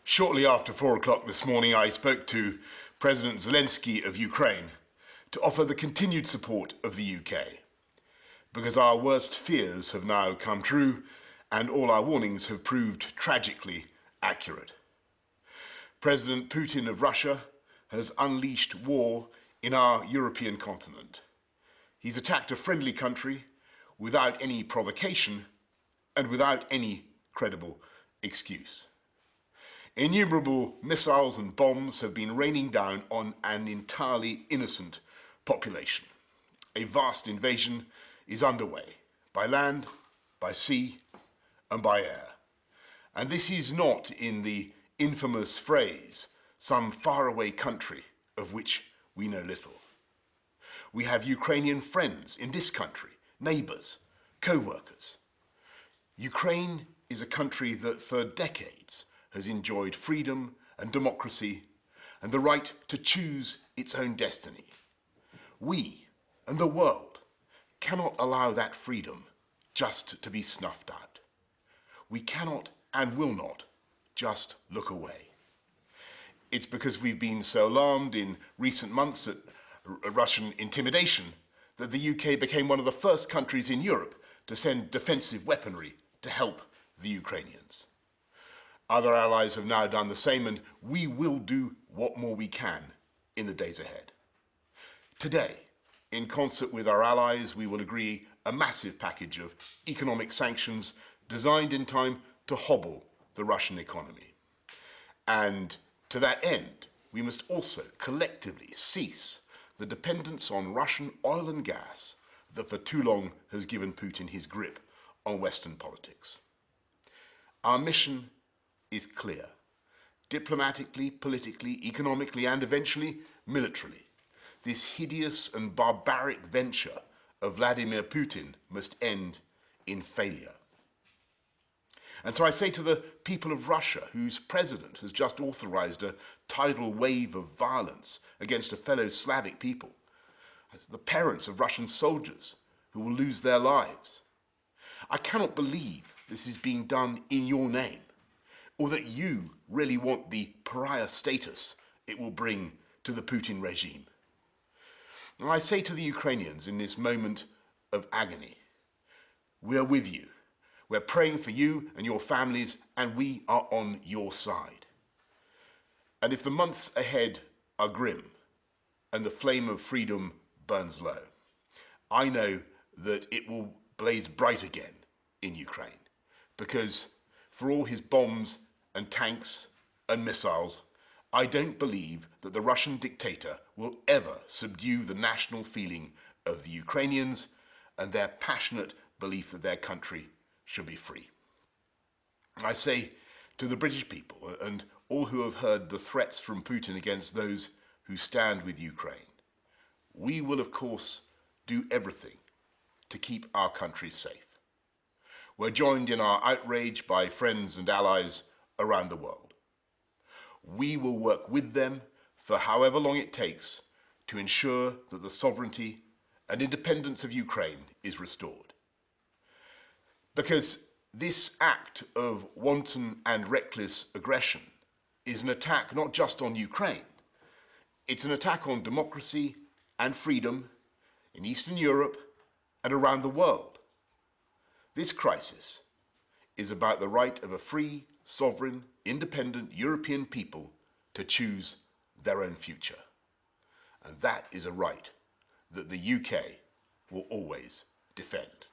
Shortly after 4 o'clock this morning, I spoke to President Zelensky of Ukraine to offer the continued support of the UK, because our worst fears have now come true and all our warnings have proved tragically accurate. President Putin of Russia has unleashed war in our European continent. He's attacked a friendly country without any provocation and without any credible excuse. Innumerable missiles and bombs have been raining down on an entirely innocent population. A vast invasion is underway, by land, by sea, and by air. And this is not in the infamous phrase, some faraway country of which we know little. We have Ukrainian friends in this country, neighbours, co-workers. Ukraine is a country that for decades has enjoyed freedom and democracy and the right to choose its own destiny. We and the world cannot allow that freedom just to be snuffed out. We cannot and will not just look away. It's because we've been so alarmed in recent months at Russian intimidation that the UK became one of the first countries in Europe to send defensive weaponry to help the Ukrainians. Other allies have now done the same, and we will do what more we can in the days ahead. Today, in concert with our allies, we will agree a massive package of economic sanctions designed in time to hobble the Russian economy. And to that end, we must also collectively cease the dependence on Russian oil and gas that for too long has given Putin his grip on Western politics. Our mission is clear. Diplomatically, politically, economically, and eventually militarily, this hideous and barbaric venture of Vladimir Putin must end in failure. And so I say to the people of Russia, whose president has just authorized a tidal wave of violence against a fellow Slavic people, the parents of Russian soldiers who will lose their lives, I cannot believe this is being done in your name, or that you really want the pariah status it will bring to the Putin regime. And I say to the Ukrainians in this moment of agony, we are with you. We're praying for you and your families, and we are on your side. And if the months ahead are grim and the flame of freedom burns low, I know that it will blaze bright again in Ukraine, because for all his bombs and tanks and missiles, I don't believe that the Russian dictator will ever subdue the national feeling of the Ukrainians and their passionate belief that their country should be free. I say to the British people and all who have heard the threats from Putin against those who stand with Ukraine, we will of course do everything to keep our country safe. We're joined in our outrage by friends and allies around the world. We will work with them for however long it takes to ensure that the sovereignty and independence of Ukraine is restored. Because this act of wanton and reckless aggression is an attack not just on Ukraine, it's an attack on democracy and freedom in Eastern Europe and around the world. This crisis is about the right of a free, sovereign, independent European people to choose their own future. And that is a right that the UK will always defend.